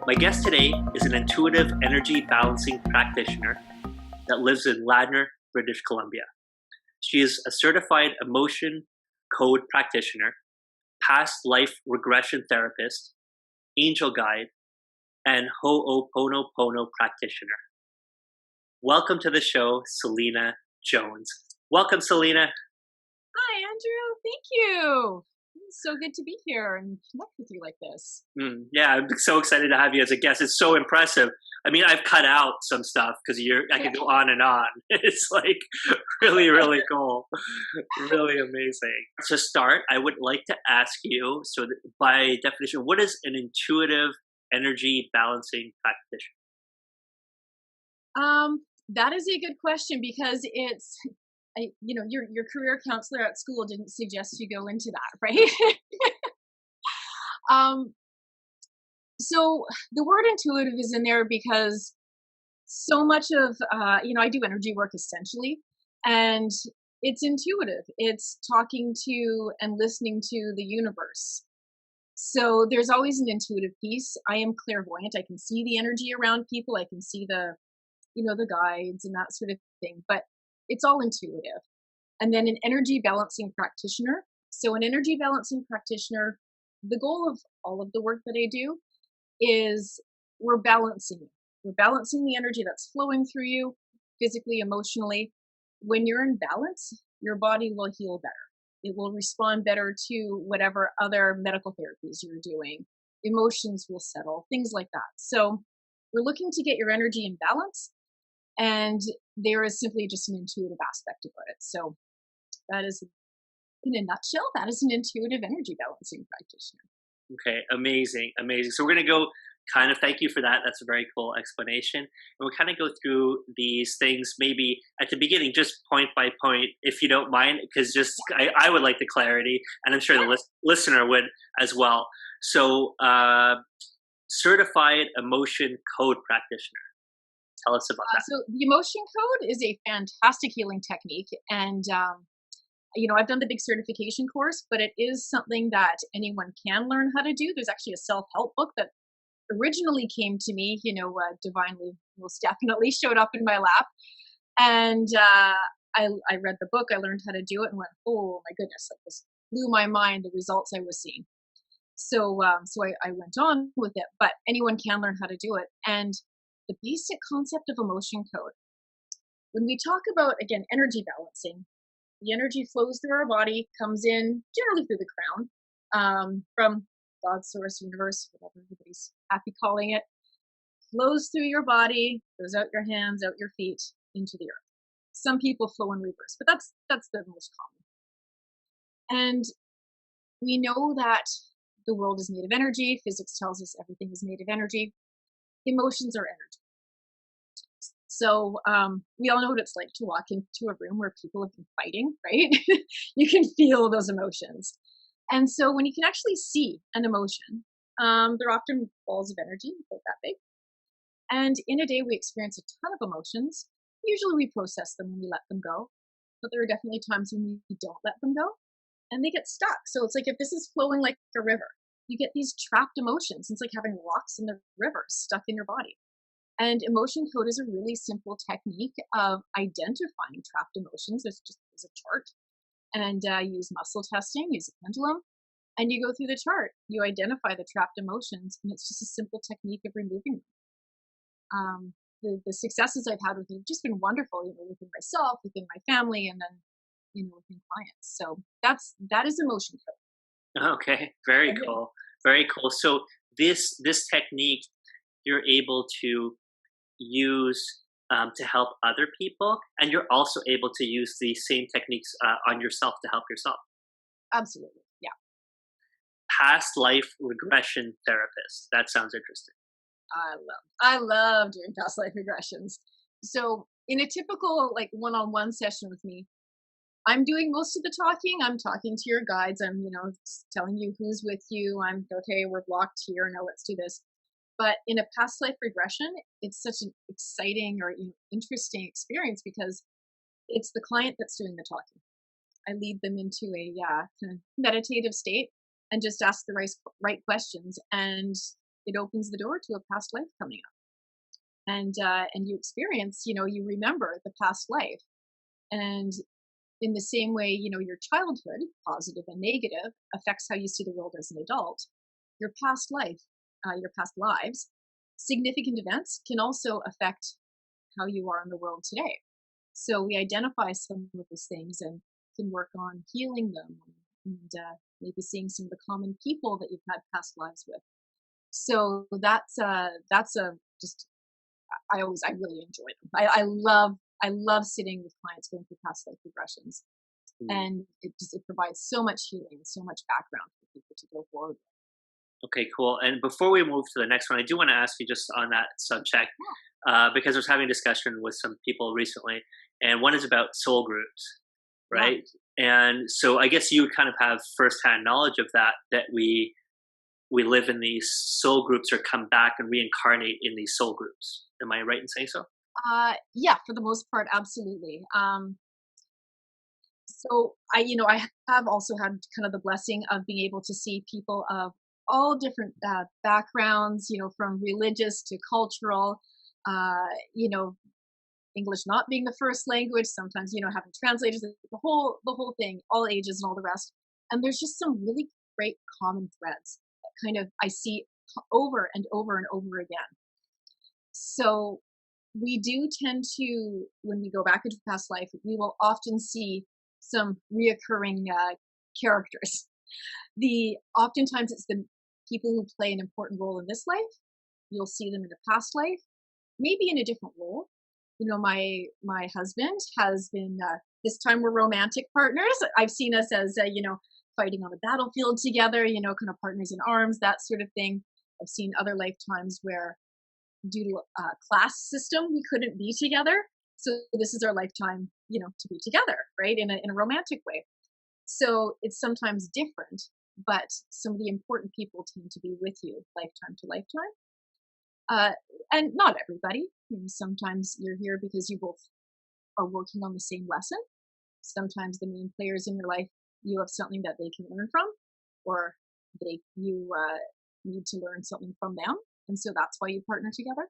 My guest today is an Intuitive Energy Balancing Practitioner that lives in Ladner, British Columbia. She is a Certified Emotion Code Practitioner, past life regression therapist, angel guide, and Ho'oponopono practitioner. Welcome to the show, Selena Jones. Welcome, Selena. Hi, Andrew. Thank you. It's so good to be here and connect with you like this. Yeah, I'm so excited to have you as a guest. It's so impressive. I mean, I've cut out some stuff because I could go on and on. It's like really, really cool. Really amazing. To start, I would like to ask you, so by definition, what is an intuitive energy balancing practitioner? That is a good question because your career counselor at school didn't suggest you go into that, right? So the word intuitive is in there because so much of, I do energy work essentially, and it's intuitive. It's talking to and listening to the universe. So there's always an intuitive piece. I am clairvoyant. I can see the energy around people. I can see the guides and that sort of thing, but it's all intuitive. And then an energy balancing practitioner. So an energy balancing practitioner, the goal of all of the work that I do is we're balancing it. We're balancing the energy that's flowing through you physically, emotionally. When you're in balance, your body will heal better. It will respond better to whatever other medical therapies you're doing. Emotions will settle, things like that. So we're looking to get your energy in balance. And there is simply just an intuitive aspect about it. So that is, in a nutshell, that is an intuitive energy balancing practitioner. Okay, amazing, amazing. So we're going to go thank you for that. That's a very cool explanation. And we'll kind of go through these things maybe at the beginning, just point by point, if you don't mind, because I would like the clarity, and I'm sure the listener would as well. So Certified Emotion Code Practitioner. Tell us about that. So the emotion code is a fantastic healing technique. And, I've done the big certification course, but it is something that anyone can learn how to do. There's actually a self-help book that originally came to me, divinely, most definitely showed up in my lap. And I read the book, I learned how to do it and went, oh my goodness, like this blew my mind, the results I was seeing. So I went on with it, but anyone can learn how to do it. And the basic concept of emotion code. When we talk about, again, energy balancing, the energy flows through our body, comes in generally through the crown, from God, source, universe, whatever everybody's happy calling it, flows through your body, goes out your hands, out your feet, into the earth. Some people flow in reverse, but that's the most common. And we know that the world is made of energy. Physics tells us everything is made of energy. Emotions are energy. So we all know what it's like to walk into a room where people have been fighting, right? You can feel those emotions. And so when you can actually see an emotion, they're often balls of energy, about that big. And in a day, we experience a ton of emotions. Usually we process them when we let them go. But there are definitely times when we don't let them go and they get stuck. So it's like if this is flowing like a river, you get these trapped emotions. It's like having rocks in the river stuck in your body. And emotion code is a really simple technique of identifying trapped emotions. There's a chart, and you use muscle testing, use a pendulum, and you go through the chart. You identify the trapped emotions, and it's just a simple technique of removing them. The successes I've had with it have just been wonderful, within myself, within my family, and then within clients. So that is emotion code. Okay, very cool, very cool. So this technique you're able to use to help other people, and you're also able to use the same techniques on yourself to help yourself. Absolutely, yeah. Past life regression therapist. That sounds interesting. I love doing past life regressions. So in a typical one-on-one session with me, I'm doing most of the talking. I'm talking to your guides. I'm just telling you who's with you. I'm okay. We're blocked here. Now let's do this. But in a past life regression, it's such an exciting or interesting experience because it's the client that's doing the talking. I lead them into a kind of meditative state and just ask the right questions. And it opens the door to a past life coming up. And you experience, you remember the past life. And in the same way, your childhood, positive and negative, affects how you see the world as an adult. Your past life, your past lives, significant events can also affect how you are in the world today. So we identify some of those things and can work on healing them, and maybe seeing some of the common people that you've had past lives with. So that's just I really enjoy them. I love sitting with clients going through past life regressions, and it provides so much healing, so much background for people to go forward with. Okay, cool. And before we move to the next one, I do want to ask you just on that subject, because I was having a discussion with some people recently, and one is about soul groups, right? Yeah. And so I guess you kind of have firsthand knowledge of that we live in these soul groups or come back and reincarnate in these soul groups. Am I right in saying so? Yeah, for the most part, absolutely. So I have also had kind of the blessing of being able to see people of all different backgrounds, from religious to cultural, English not being the first language, sometimes, having translators, the whole thing, all ages and all the rest. And there's just some really great common threads that kind of I see over and over and over again. So we do tend to, when we go back into past life, we will often see some reoccurring characters. Oftentimes it's the people who play an important role in this life. You'll see them in a past life, maybe in a different role. My husband has been, this time we're romantic partners. I've seen us as, fighting on a battlefield together, kind of partners in arms, that sort of thing. I've seen other lifetimes where due to a class system, we couldn't be together. So this is our lifetime, to be together, right? In a romantic way. So it's sometimes different, but some of the important people tend to be with you lifetime to lifetime. And not everybody. Sometimes you're here because you both are working on the same lesson. Sometimes the main players in your life, you have something that they can learn from, or you need to learn something from them. And so that's why you partner together.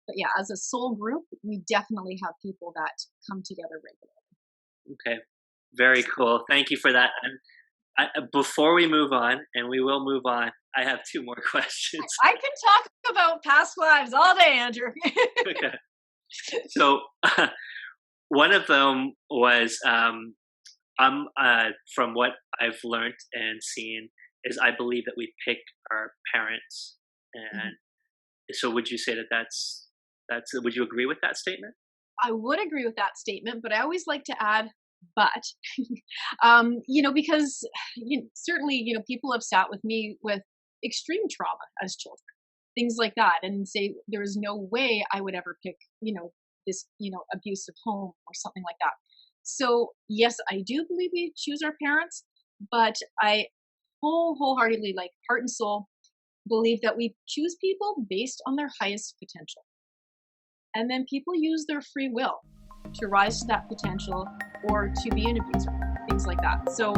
But yeah, as a soul group, we definitely have people that come together regularly. Okay, very cool. Thank you for that. And before we move on, and we will move on, I have two more questions. I can talk about past lives all day, Andrew. Okay. So one of them was, from what I've learned and seen, is I believe that we pick our parents. And so would you say that's, would you agree with that statement? I would agree with that statement, but I always like to add, but, because certainly, people have sat with me with extreme trauma as children, things like that, and say there is no way I would ever pick, this, abusive home or something like that. So yes, I do believe we choose our parents, but I wholeheartedly, like heart and soul, believe that we choose people based on their highest potential. And then people use their free will to rise to that potential or to be an abuser, things like that. So